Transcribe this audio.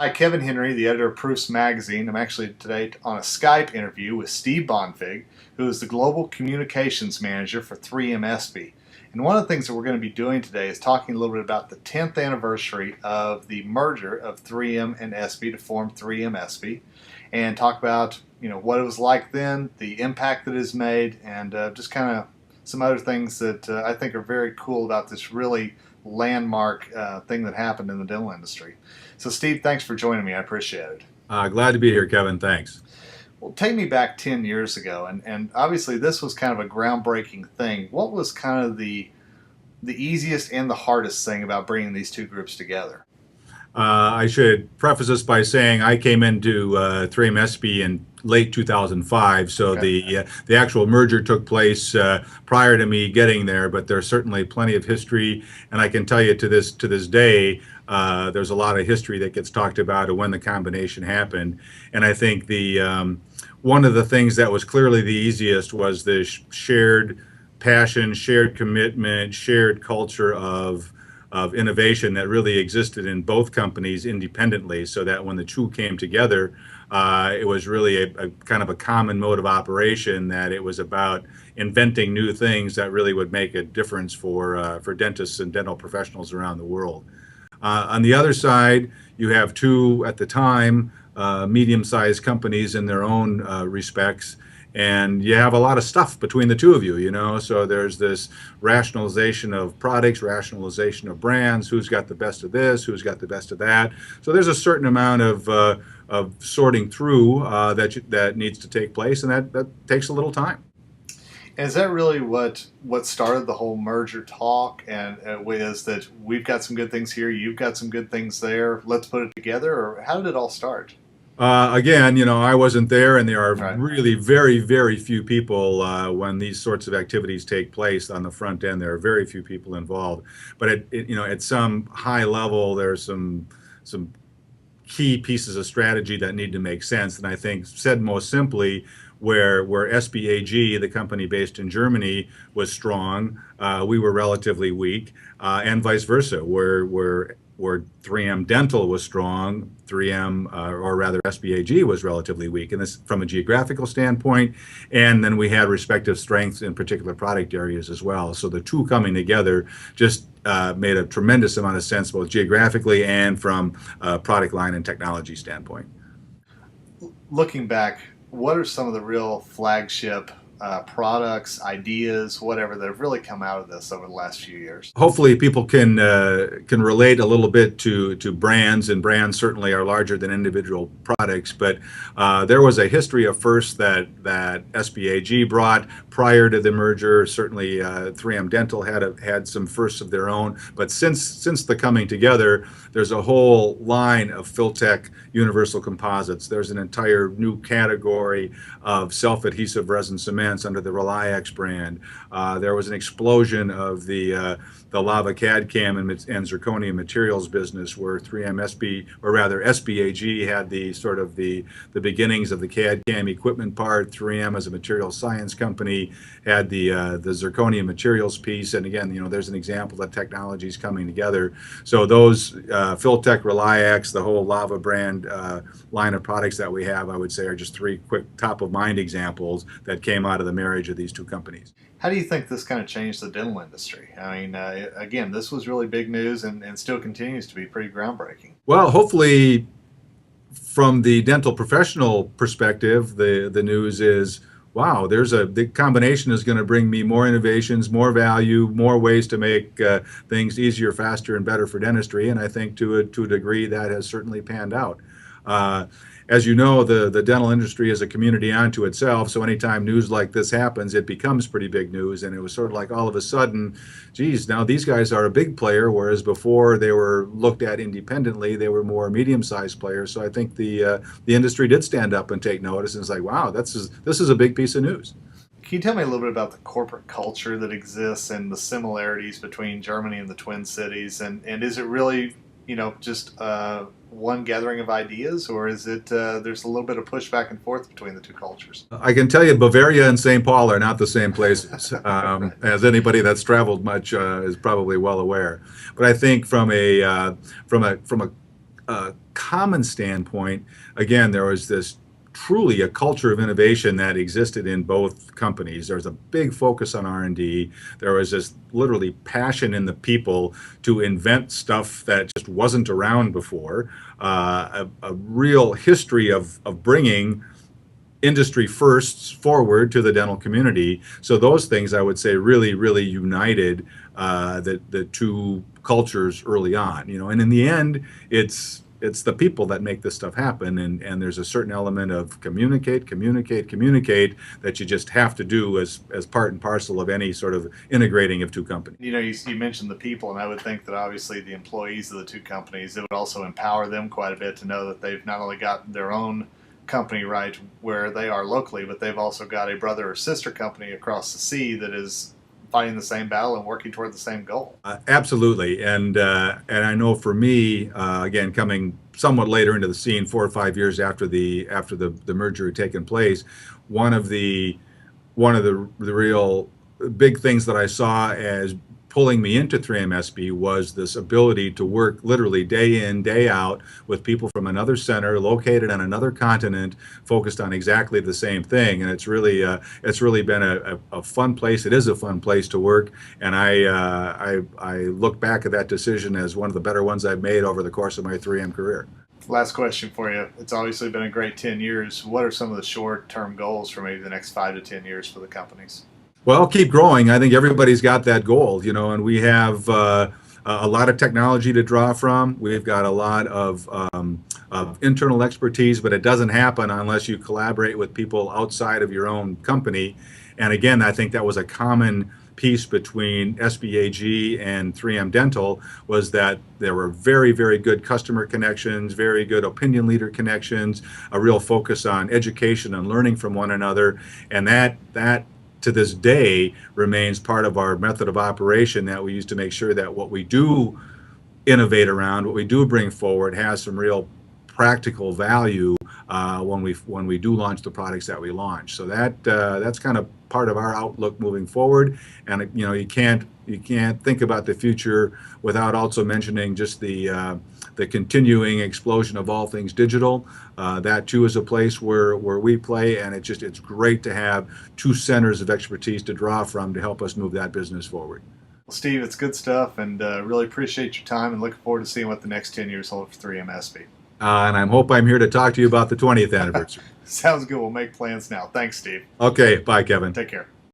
Hi, Kevin Henry, the editor of Proofs Magazine. I'm actually today on a Skype interview with Steve Bonfig, who is the Global Communications Manager for 3M ESPE. And one of the things that we're going to be doing today is talking a little bit about the 10th anniversary of the merger of 3M and ESPE to form 3M ESPE, and talk about what it was like then, the impact that it has made, and just kind of some other things that I think are very cool about this really landmark thing that happened in the dental industry. So, Steve, thanks for joining me. I appreciate it. Glad to be here, Kevin. Thanks. Well, take me back 10 years ago, and obviously this was kind of a groundbreaking thing. What was kind of the easiest and the hardest thing about bringing these two groups together? I should preface this by saying I came into 3M ESPE in late 2005, so Okay. the actual merger took place prior to me getting there. But there's certainly plenty of history, and I can tell you to this day, there's a lot of history that gets talked about of when the combination happened. And I think the one of the things that was clearly the easiest was the shared passion, shared commitment, shared culture of innovation that really existed in both companies independently, so that when the two came together, it was really a kind of a common mode of operation, that it was about inventing new things that really would make a difference for dentists and dental professionals around the world. On the other side, you have two, at the time, medium-sized companies in their own respects, and you have a lot of stuff between the two of you. So there's this rationalization of products, rationalization of brands, who's got the best of this, who's got the best of that. So there's a certain amount of sorting through that needs to take place, and that takes a little time. And is that really what started the whole merger talk? And is that we've got some good things here, you've got some good things there, let's put it together? Or how did it all start? Again, I wasn't there, and there are Right. really very, very few people when these sorts of activities take place on the front end. There are very few people involved, but at some high level, there's some key pieces of strategy that need to make sense. And I think, said most simply, where ESPE AG, the company based in Germany, was strong, we were relatively weak, and vice versa, where 3M Dental was strong, 3M, or rather ESPE AG, was relatively weak, and this from a geographical standpoint. And then we had respective strengths in particular product areas as well. So the two coming together just made a tremendous amount of sense, both geographically and from a product line and technology standpoint. Looking back, what are some of the real flagship products, ideas, whatever, that have really come out of this over the last few years? Hopefully people can relate a little bit to brands, and brands certainly are larger than individual products. But there was a history of firsts that ESPE AG brought prior to the merger. Certainly 3M Dental had some firsts of their own. But since the coming together, there's a whole line of Filtech universal composites. There's an entire new category of self-adhesive resin cements under the Reliax brand. There was an explosion of the lava CAD/CAM and zirconia materials business, where 3M ESPE, or rather ESPE AG, had the beginnings of the CAD/CAM equipment part. 3M, as a material science company, had the zirconia materials piece. And again, there's an example of technologies coming together. So those Filtech, Reliax, the whole lava brand line of products that we have, I would say, are just three quick top of mind examples that came out of the marriage of these two companies. How do you think this kind of changed the dental industry? I mean, again, this was really big news, and still continues to be pretty groundbreaking. Well, hopefully, from the dental professional perspective, the news is, wow, the combination is going to bring me more innovations, more value, more ways to make things easier, faster, and better for dentistry. And I think to a degree that has certainly panned out. As you know, the dental industry is a community unto itself, so anytime news like this happens, it becomes pretty big news. And it was sort of like, all of a sudden, geez, now these guys are a big player, whereas before they were looked at independently, they were more medium-sized players. So I think the industry did stand up and take notice, and it's like, wow, this is a big piece of news. Can you tell me a little bit about the corporate culture that exists and the similarities between Germany and the Twin Cities? And is it really, just one gathering of ideas, or is it there's a little bit of push back and forth between the two cultures? I can tell you Bavaria and St. Paul are not the same places, Right. as anybody that's traveled much is probably well aware. But I think from a common standpoint, again, there was this truly a culture of innovation that existed in both companies. There was a big focus on R&D. There was this literally passion in the people to invent stuff that just wasn't around before. A real history of bringing industry firsts forward to the dental community. So those things, I would say, really, really united the two cultures early on. And in the end, it's the people that make this stuff happen, and there's a certain element of communicate that you just have to do as part and parcel of any sort of integrating of two companies. You mentioned the people, and I would think that obviously the employees of the two companies, it would also empower them quite a bit to know that they've not only got their own company right where they are locally, but they've also got a brother or sister company across the sea that is fighting the same battle and working toward the same goal. Absolutely, and I know for me, again, coming somewhat later into the scene, 4 or 5 years after the merger had taken place, one of the real big things that I saw as pulling me into 3M ESPE was this ability to work literally day in, day out with people from another center located on another continent, focused on exactly the same thing. And it's really been a fun place. It is a fun place to work, and I look back at that decision as one of the better ones I've made over the course of my 3M career. Last question for you. It's obviously been a great 10 years. What are some of the short-term goals for maybe the next 5 to 10 years for the companies? Well, keep growing. I think everybody's got that goal, and we have a lot of technology to draw from. We've got a lot of internal expertise, but it doesn't happen unless you collaborate with people outside of your own company. And again, I think that was a common piece between ESPE AG and 3M Dental, was that there were very, very good customer connections, very good opinion leader connections, a real focus on education and learning from one another, and that to this day remains part of our method of operation, that we use to make sure that what we do innovate around, what we do bring forward, has some real practical value when we do launch the products that we launch. So that's kind of part of our outlook moving forward. And you can't think about the future without also mentioning just the continuing explosion of all things digital. That too is a place where we play, and it's great to have two centers of expertise to draw from to help us move that business forward. Well, Steve, it's good stuff, and really appreciate your time, and looking forward to seeing what the next 10 years hold for 3M ESPE. And I hope I'm here to talk to you about the 20th anniversary. Sounds good. We'll make plans now. Thanks, Steve. Okay, bye, Kevin. Take care.